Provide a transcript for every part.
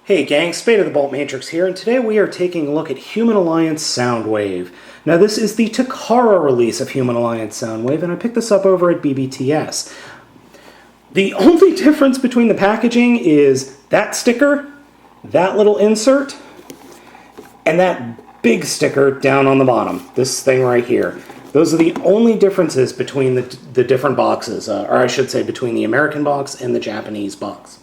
Hey gang, Spade of the Baltmatrix here, and today we are taking a look at Human Alliance Soundwave. Now this is the Takara release of Human Alliance Soundwave, and I picked this up over at BBTS. The only difference between the packaging is that sticker, that little insert, and that big sticker down on the bottom, this thing right here. Those are the only differences between the different boxes, or I should say between the American box and the Japanese box.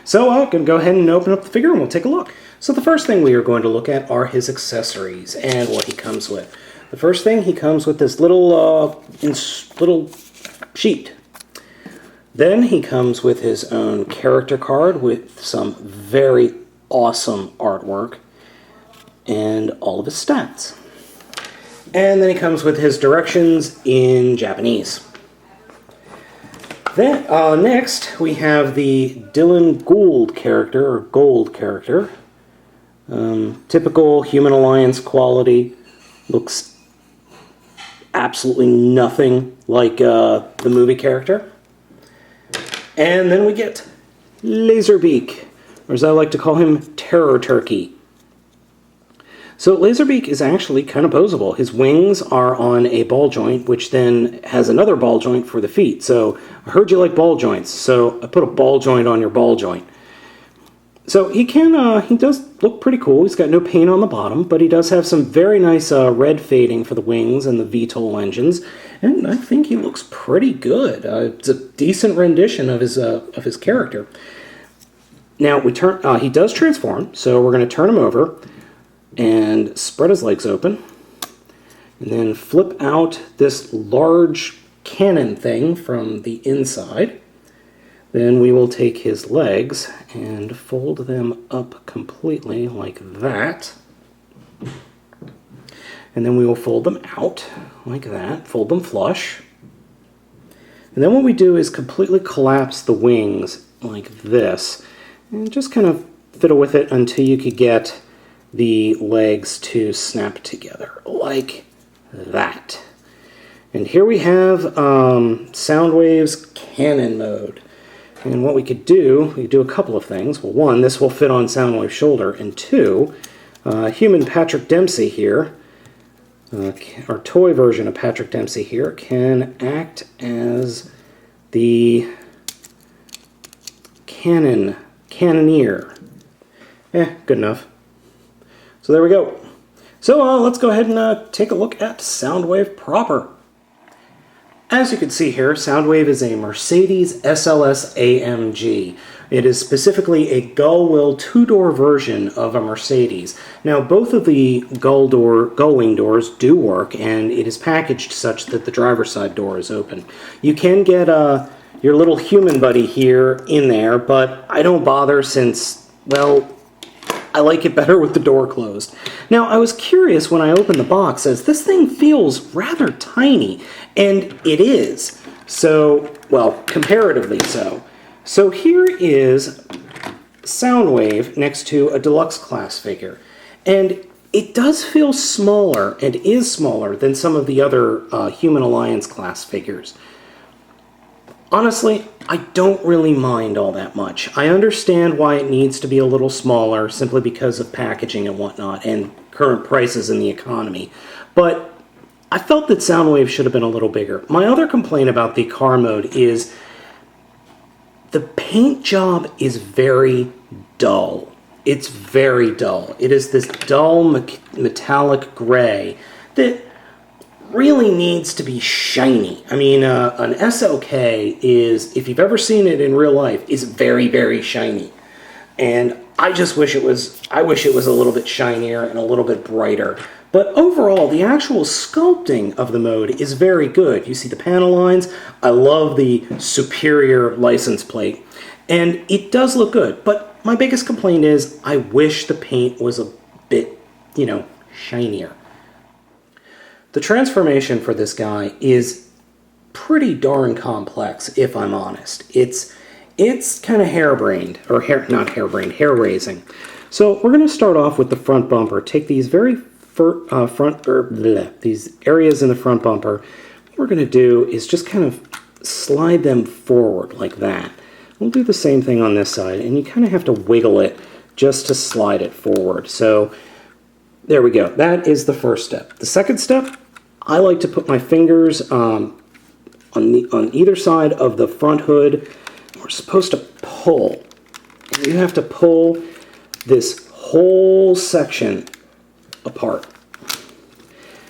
So I'm going to go ahead and open up the figure and we'll take a look. So the first thing we are going to look at are his accessories and what he comes with. The first thing, he comes with this little sheet. Then he comes with his own character card with some very awesome artwork and all of his stats. And then he comes with his directions in Japanese. Then, next, we have the Dylan Gould character, or Gold character. Typical Human Alliance quality. Looks absolutely nothing like the movie character. And then we get Laserbeak, or as I like to call him, Terror Turkey. So Laserbeak is actually kind of posable. His wings are on a ball joint, which then has another ball joint for the feet. So I heard you like ball joints, so I put a ball joint on your ball joint. So he does look pretty cool. He's got no paint on the bottom, but he does have some very nice red fading for the wings and the VTOL engines, and I think he looks pretty good. It's a decent rendition of his character. Now he does transform, so we're going to turn him over and spread his legs open, and then flip out this large cannon thing from the inside. Then we will take his legs and fold them up completely like that. And then we will fold them out like that, fold them flush. And then what we do is completely collapse the wings like this, and just kind of fiddle with it until you could get the legs to snap together like that. And here we have Soundwave's cannon mode. And what we could do a couple of things. Well, one, this will fit on Soundwave's shoulder, and two, human Patrick Dempsey here, our toy version of Patrick Dempsey here, can act as the cannoneer. Good enough. So there we go. So let's go ahead and take a look at Soundwave proper. As you can see here, Soundwave is a Mercedes SLS AMG. It is specifically a gull-wheel two-door version of a Mercedes. Now, both of the gull-wing doors do work, and it is packaged such that the driver's side door is open. You can get your little human buddy here in there, but I don't bother since, well, I like it better with the door closed. Now, I was curious when I opened the box, as this thing feels rather tiny, and it is. So, well, comparatively so. So here is Soundwave next to a deluxe class figure, and it does feel smaller, and is smaller than some of the other Human Alliance class figures. Honestly, I don't really mind all that much. I understand why it needs to be a little smaller, simply because of packaging and whatnot, and current prices in the economy. But I felt that Soundwave should have been a little bigger. My other complaint about the car mode is the paint job is very dull. It's very dull. It is this dull metallic gray that really needs to be shiny. I mean, an SLK is, if you've ever seen it in real life, is very, very shiny. And I just wish it was, a little bit shinier and a little bit brighter. But overall, the actual sculpting of the mode is very good. You see the panel lines. I love the superior license plate. And it does look good. But my biggest complaint is I wish the paint was a bit, shinier. The transformation for this guy is pretty darn complex, if I'm honest. It's kind of harebrained, or hair-raising. So we're going to start off with the front bumper. Take these very these areas in the front bumper. What we're going to do is just kind of slide them forward like that. We'll do the same thing on this side, and you kind of have to wiggle it just to slide it forward. So there we go. That is the first step. The second step, I like to put my fingers on either side of the front hood. We're supposed to pull. And you have to pull this whole section apart.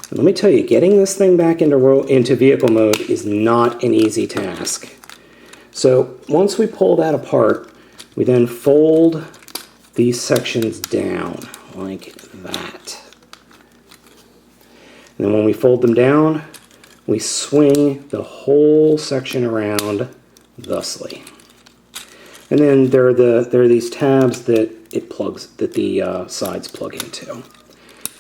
And let me tell you, getting this thing back into vehicle mode is not an easy task. So once we pull that apart, we then fold these sections down like that. And then when we fold them down, we swing the whole section around thusly. And then there are these tabs that the sides plug into.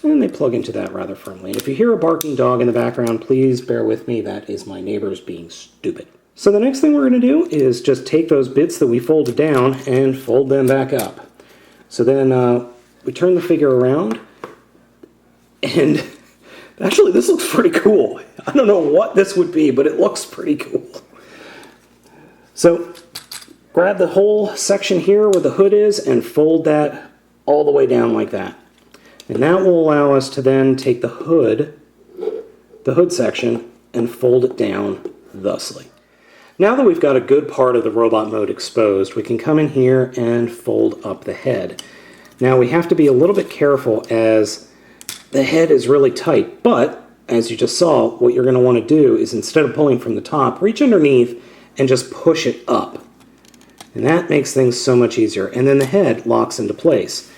And they plug into that rather firmly. And if you hear a barking dog in the background, please bear with me. That is my neighbors being stupid. So the next thing we're going to do is just take those bits that we folded down and fold them back up. So then we turn the figure around, and actually this looks pretty cool. I don't know what this would be, but it looks pretty cool. So grab the whole section here where the hood is and fold that all the way down like that. And that will allow us to then take the hood section, and fold it down thusly. Now that we've got a good part of the robot mode exposed, we can come in here and fold up the head. Now we have to be a little bit careful as the head is really tight, but as you just saw, what you're going to want to do is instead of pulling from the top, reach underneath and just push it up. And that makes things so much easier. And then the head locks into place.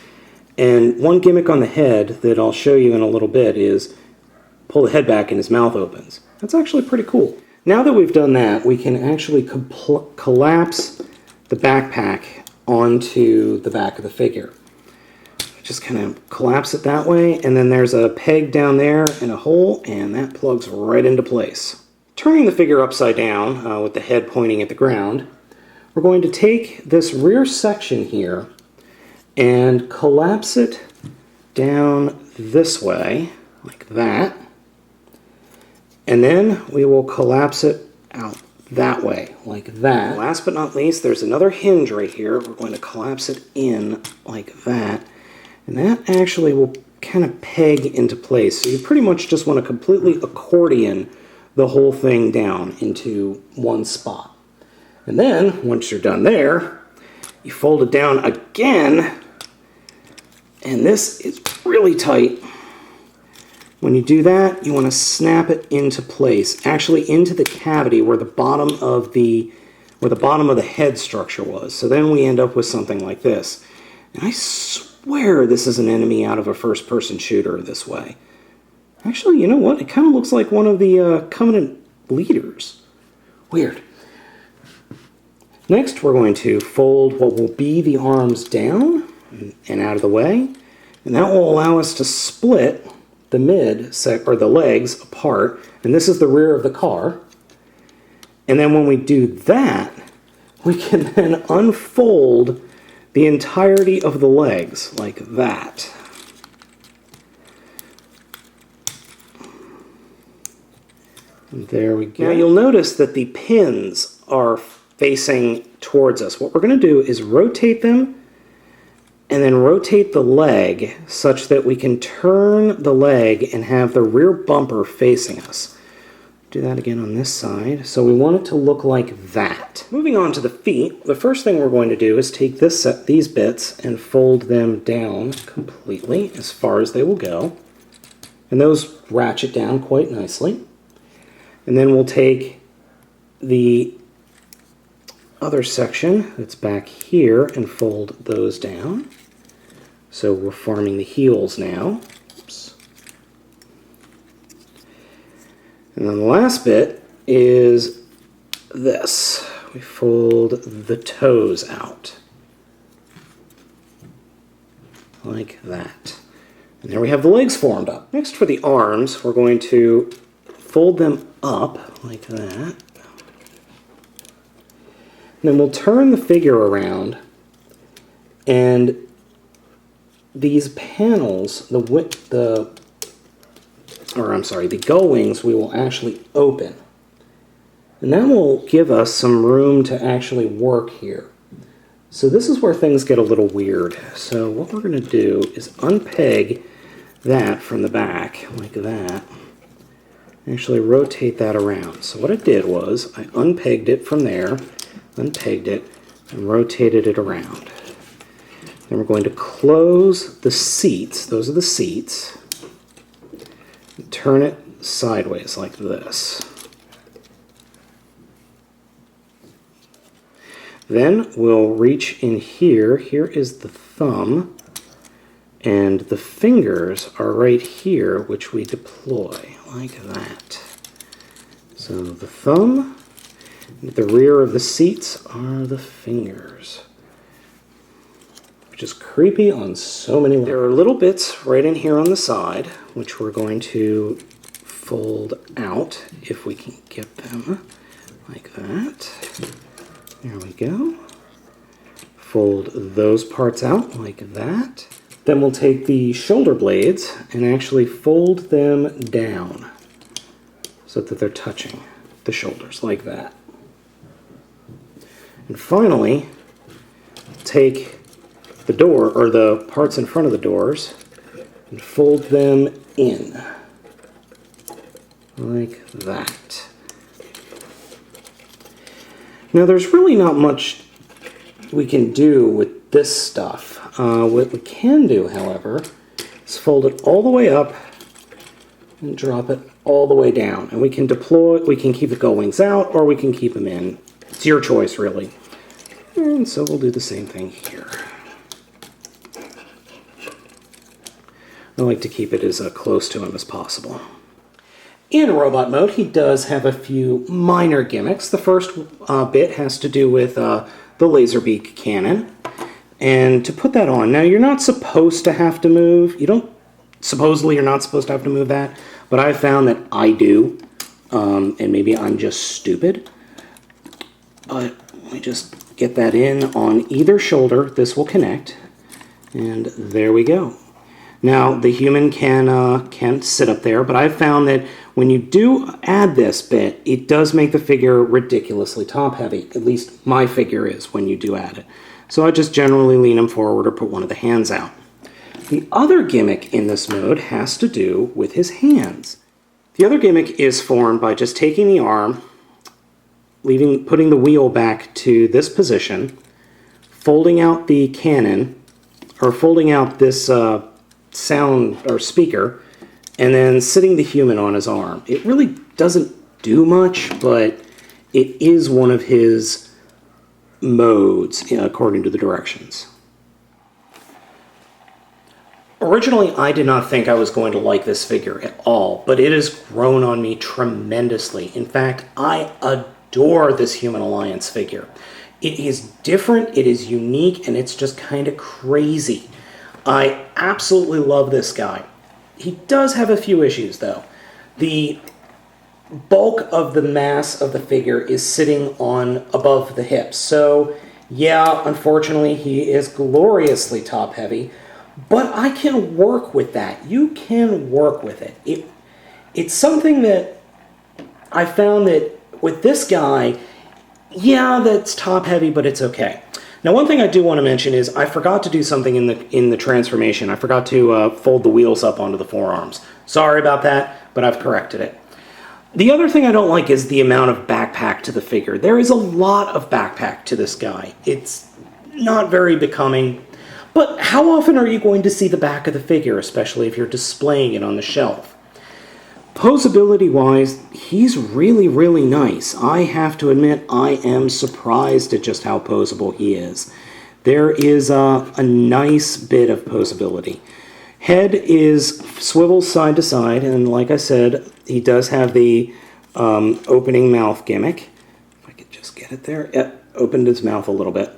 And one gimmick on the head that I'll show you in a little bit is pull the head back and his mouth opens. That's actually pretty cool. Now that we've done that, we can actually collapse the backpack onto the back of the figure. Just kind of collapse it that way, and then there's a peg down there and a hole, and that plugs right into place. Turning the figure upside down with the head pointing at the ground, we're going to take this rear section here and collapse it down this way, like that. And then we will collapse it out that way, like that. Last but not least, there's another hinge right here. We're going to collapse it in like that. And that actually will kind of peg into place. So you pretty much just want to completely accordion the whole thing down into one spot. And then, once you're done there, you fold it down again. And this is really tight. When you do that, you want to snap it into place, actually into the cavity where the bottom of the head structure was. So then we end up with something like this. And I swear this is an enemy out of a first-person shooter this way. Actually, you know what? It kind of looks like one of the Covenant leaders. Weird. Next, we're going to fold what will be the arms down and out of the way, and that will allow us to split the the legs apart, and this is the rear of the car. And then when we do that, we can then unfold the entirety of the legs like that. And there we go. Now you'll notice that the pins are facing towards us. What we're going to do is rotate them and then rotate the leg such that we can turn the leg and have the rear bumper facing us. Do that again on this side. So we want it to look like that. Moving on to the feet, the first thing we're going to do is take these bits and fold them down completely as far as they will go. And those ratchet down quite nicely. And then we'll take the other section that's back here and fold those down. So we're forming the heels now. Oops. And then the last bit is this. We fold the toes out. Like that. And there we have the legs formed up. Next, for the arms, we're going to fold them up like that. And then we'll turn the figure around, and these panels, the gull wings, we will actually open. And that will give us some room to actually work here. So this is where things get a little weird. So what we're going to do is unpeg that from the back, like that. Actually rotate that around. So what I did was I unpegged it from there, unpegged it, and rotated it around. Then we're going to close the seats, those are the seats, and turn it sideways like this. Then we'll reach in here. Here is the thumb, and the fingers are right here, which we deploy like that. So the thumb, and the rear of the seats are the fingers, which is creepy on so many levels. There are little bits right in here on the side, which we're going to fold out if we can get them like that. There we go. Fold those parts out like that. Then we'll take the shoulder blades and actually fold them down so that they're touching the shoulders like that. And finally, take the door, or the parts in front of the doors, and fold them in like that. Now there's really not much we can do with this stuff. What we can do, however, is fold it all the way up and drop it all the way down. And we can deploy, we can keep the gull wings out, or we can keep them in. It's your choice, really. And so we'll do the same thing here. I like to keep it as close to him as possible. In robot mode, he does have a few minor gimmicks. The first bit has to do with the Laserbeak cannon. And to put that on, now you're not supposed to have to move. Supposedly you're not supposed to have to move that, but I found that I do. And maybe I'm just stupid. But let me just get that in on either shoulder. This will connect. And there we go. Now, the human can sit up there, but I've found that when you do add this bit, it does make the figure ridiculously top-heavy. At least my figure is when you do add it. So I just generally lean him forward or put one of the hands out. The other gimmick in this mode has to do with his hands. The other gimmick is formed by just taking the arm, putting the wheel back to this position, folding out the cannon, or folding out this sound or speaker, and then sitting the human on his arm. It really doesn't do much, but it is one of his modes according to the directions. Originally, I did not think I was going to like this figure at all, but it has grown on me tremendously. In fact, I adore this Human Alliance figure. It is different, it is unique, and it's just kind of crazy. I absolutely love this guy. He does have a few issues, though. The bulk of the mass of the figure is sitting on above the hips. So, yeah, unfortunately, he is gloriously top-heavy, but I can work with that. You can work with it. It's something that I found that with this guy, yeah, that's top-heavy, but it's okay. Now, one thing I do want to mention is I forgot to do something in the transformation. I forgot to fold the wheels up onto the forearms. Sorry about that, but I've corrected it. The other thing I don't like is the amount of backpack to the figure. There is a lot of backpack to this guy. It's not very becoming. But how often are you going to see the back of the figure, especially if you're displaying it on the shelf? Posability-wise, he's really, really nice. I have to admit, I am surprised at just how posable he is. There is a nice bit of posability. Head is swivels side to side, and like I said, he does have the opening mouth gimmick. If I could just get it there. Yep, opened his mouth a little bit.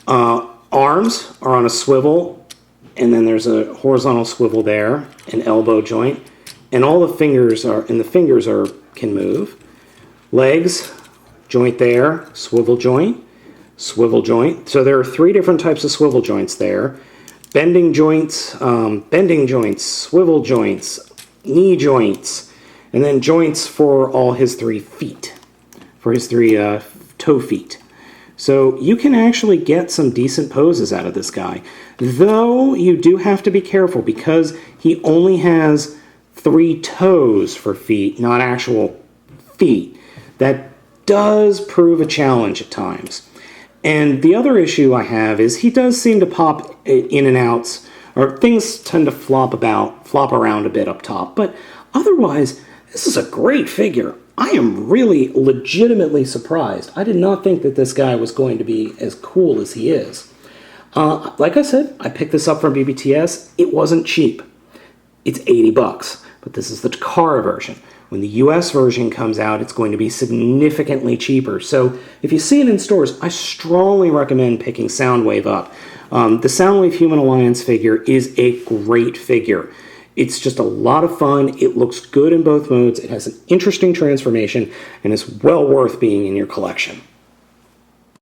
Arms are on a swivel, and then there's a horizontal swivel there, an elbow joint. And all the fingers can move. Legs, joint there, swivel joint, swivel joint. So there are 3 different types of swivel joints there. Bending joints, swivel joints, knee joints, and then joints for all his 3 feet, for his 3 toe feet. So you can actually get some decent poses out of this guy. Though you do have to be careful because he only has 3 toes for feet, not actual feet. That does prove a challenge at times. And the other issue I have is he does seem to pop in and outs, or things tend to flop around a bit up top. But otherwise, this is a great figure. I am really legitimately surprised. I did not think that this guy was going to be as cool as he is. Like I said, I picked this up from BBTS. It wasn't cheap. It's $80, but this is the Takara version. When the US version comes out, it's going to be significantly cheaper. So if you see it in stores, I strongly recommend picking Soundwave up. The Soundwave Human Alliance figure is a great figure. It's just a lot of fun. It looks good in both modes. It has an interesting transformation, and it's well worth being in your collection.